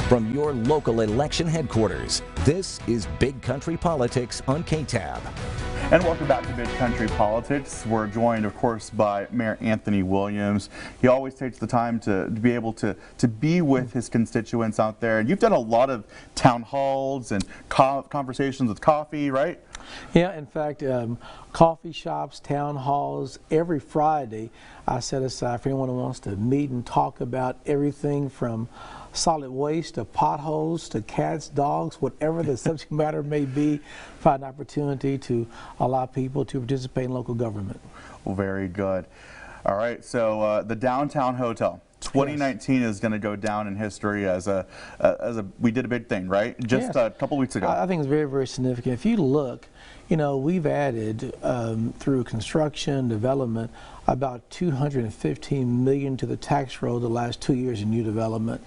From your local election headquarters, this is Big Country Politics on KTAB. And welcome back to Big Country Politics. We're joined, of course, by Mayor Anthony Williams. He always takes the time to be able to be with his constituents out there. And you've done a lot of town halls and conversations with coffee, right? Yeah, in fact, coffee shops, town halls, every Friday I set aside for anyone who wants to meet and talk about everything from solid waste to potholes to cats, dogs, whatever the subject matter may be, find an opportunity to allow people to participate in local government. Well, very good. All right, so the Downtown Hotel. 2019 is going to go down in history as we did a big thing, right? Just a couple weeks ago. I think it's very, very significant. If you look, you know, we've added through construction, development, about $215 million to the tax roll the last 2 years in new development.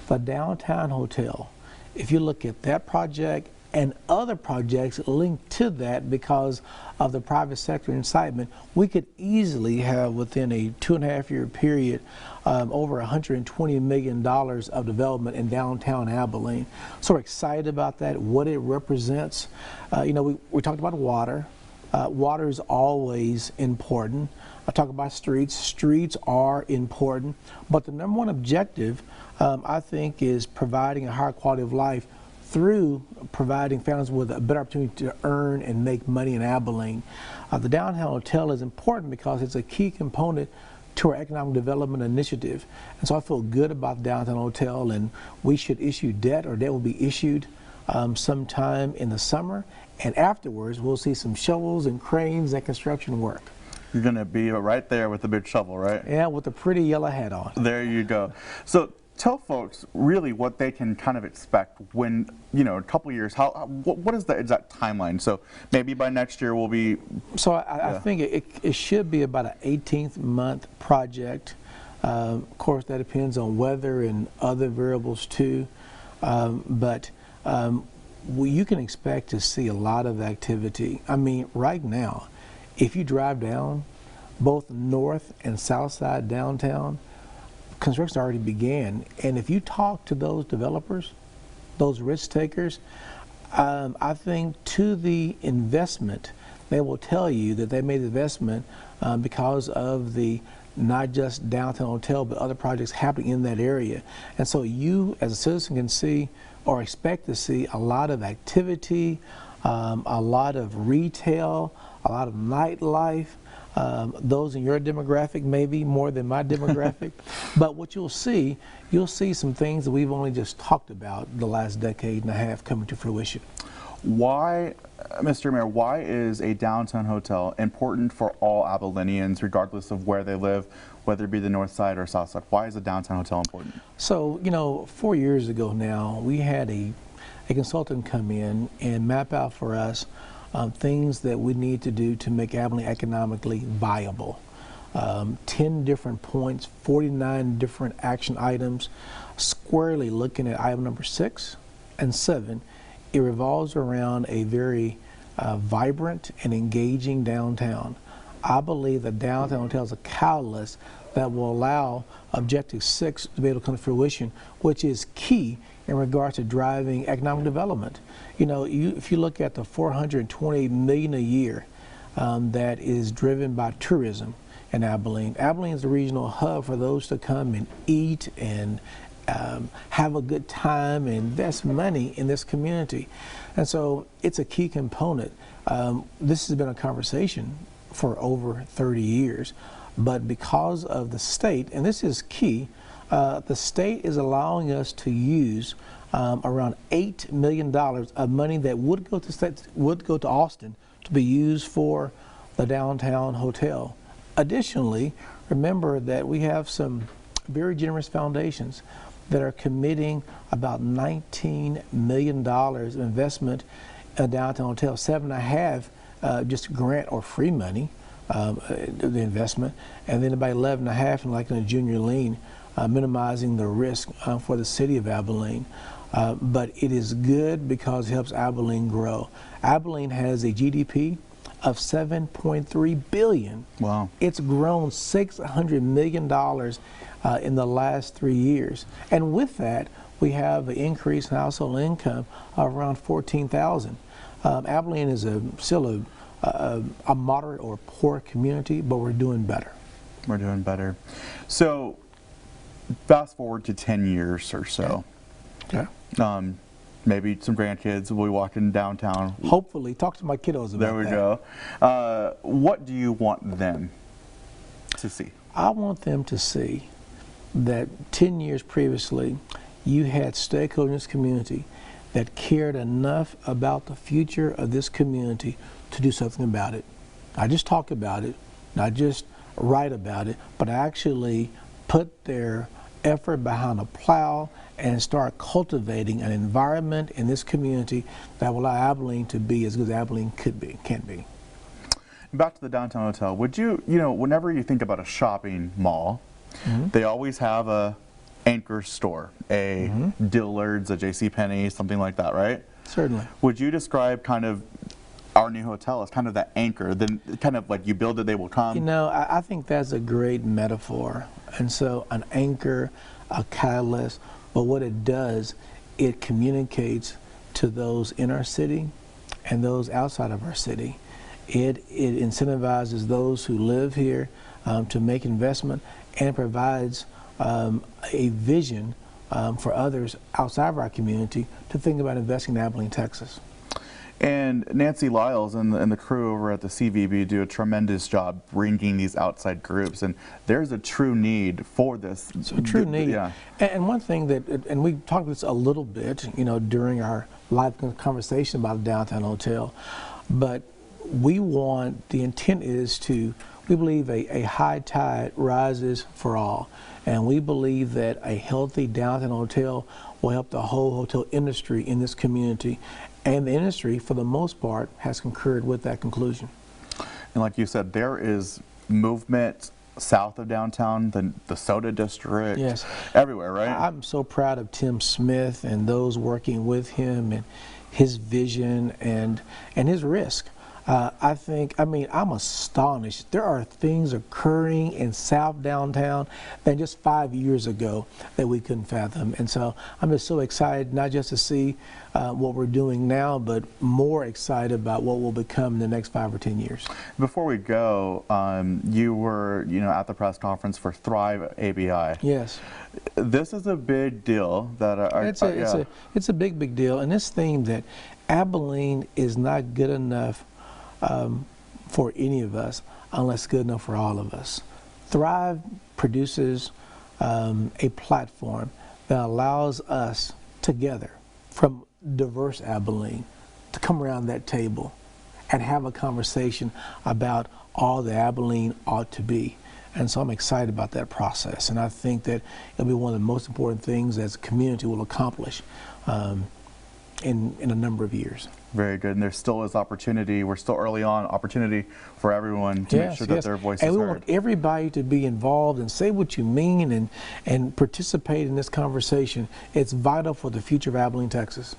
The Downtown Hotel, if you look at that project and other projects linked to that because of the private sector incitement, we could easily have within a 2.5-year period over $120 million of development in downtown Abilene. So we're excited about that, what it represents. You know, we talked about water. Water is always important. I talk about streets. Streets are important, but the number one objective, I think, is providing a higher quality of life through providing families with a better opportunity to earn and make money in Abilene. The Downtown Hotel is important because it's a key component to our economic development initiative. And so I feel good about the Downtown Hotel, and we should issue debt, or debt will be issued sometime in the summer. And afterwards, we'll see some shovels and cranes and construction work. You're going to be right there with the big shovel, right? Yeah, with a pretty yellow hat on. There you go. So tell folks really what they can kind of expect when, you know, a couple of years, what is the exact timeline? So maybe by next year we'll be... So I think it should be about an 18-month project. Of course, that depends on weather and other variables too. You can expect to see a lot of activity. I mean, right now, if you drive down both north and south side downtown, construction already began. And if you talk to those developers, those risk takers, I think to the investment, they will tell you that they made the investment because of the not just Downtown Hotel, but other projects happening in that area. And so you, as a citizen, can see or expect to see a lot of activity, a lot of retail, a lot of nightlife. Those in your demographic maybe more than my demographic. But what you'll see some things that we've only just talked about the last decade and a half coming to fruition. Why, Mr. Mayor, why is a downtown hotel important for all Abilenians, regardless of where they live, whether it be the north side or south side? Why is a downtown hotel important? So, you know, 4 years ago now, we had a consultant come in and map out for us things that we need to do to make Abilene economically viable. 10 different points, 49 different action items, squarely looking at item number 6 and 7. It revolves around a very vibrant and engaging downtown. I believe the Downtown Hotel is a catalyst that will allow Objective 6 to be able to come to fruition, which is key in regards to driving economic development. You know, if you look at the $428 million a year that is driven by tourism in Abilene. Abilene is the regional hub for those to come and eat and have a good time and invest money in this community. And so it's a key component. This has been a conversation for over 30 years, but because of the state, and this is key, the state is allowing us to use around $8 million of money that would go to Austin to be used for the Downtown Hotel. Additionally, remember that we have some very generous foundations that are committing about $19 million of investment in a downtown hotel, 7.5 just grant or free money, the investment, and then about 11.5 in a junior lien, minimizing the risk for the city of Abilene. But it is good because it helps Abilene grow. Abilene has a GDP of $7.3 billion. Wow. It's grown $600 million in the last 3 years. And with that, we have an increase in household income of around $14,000. Abilene is still a moderate or poor community, but we're doing better. We're doing better. So, fast forward to 10 years or so. Okay. Maybe some grandkids will be walking downtown. Hopefully. Talk to my kiddos about that. There we go. What do you want them to see? I want them to see that 10 years previously, you had stakeholders in this community that cared enough about the future of this community to do something about it. Not just talk about it, not just write about it, but actually put their effort behind a plow and start cultivating an environment in this community that will allow Abilene to be as good as Abilene can be. Back to the downtown hotel, would you know, whenever you think about a shopping mall, they always have a anchor store, a Dillard's, a JCPenney, something like that, right? Certainly. Would you describe kind of our new hotel as kind of that anchor, then kind of like you build it, they will come? You know, I think that's a great metaphor. And so an anchor, a catalyst, but what it does, it communicates to those in our city and those outside of our city. It incentivizes those who live here to make investment, and provides a vision for others outside of our community to think about investing in Abilene, Texas. And Nancy Lyles and the crew over at the CVB do a tremendous job bringing these outside groups, and there's a true need for this. So a true need. Yeah. And one thing that, and we talked this a little bit, you know, during our live conversation about the downtown hotel, but we want, the intent is to, we believe a high tide rises for all, and we believe that a healthy downtown hotel will help the whole hotel industry in this community. And the industry, for the most part, has concurred with that conclusion. And like you said, there is movement south of downtown, the Soda District, yes, everywhere, right? I'm so proud of Tim Smith and those working with him, and his vision and his risk. I'm astonished. There are things occurring in South Downtown than just 5 years ago that we couldn't fathom. And so I'm just so excited, not just to see what we're doing now, but more excited about what will become in the next 5 or 10 years. Before we go, you were, at the press conference for Thrive ABI. Yes. This is a big deal. It's a big deal. And this theme that Abilene is not good enough for any of us unless good enough for all of us. Thrive produces a platform that allows us together from diverse Abilene to come around that table and have a conversation about all that Abilene ought to be. And so I'm excited about that process, and I think that it'll be one of the most important things as a community will accomplish in a number of years. Very good. And there still is opportunity. We're still early on, opportunity for everyone to make sure that their voice is heard. And we want everybody to be involved and say what you mean and participate in this conversation. It's vital for the future of Abilene, Texas.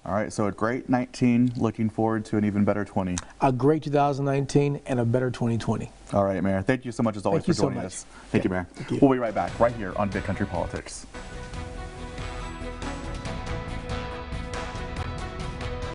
All right, so a great 19, looking forward to an even better 20. A great 2019 and a better 2020. All right, Mayor. Thank you so much as always for joining us. Thank you, Mayor. Thank you. We'll be right back right here on Big Country Politics.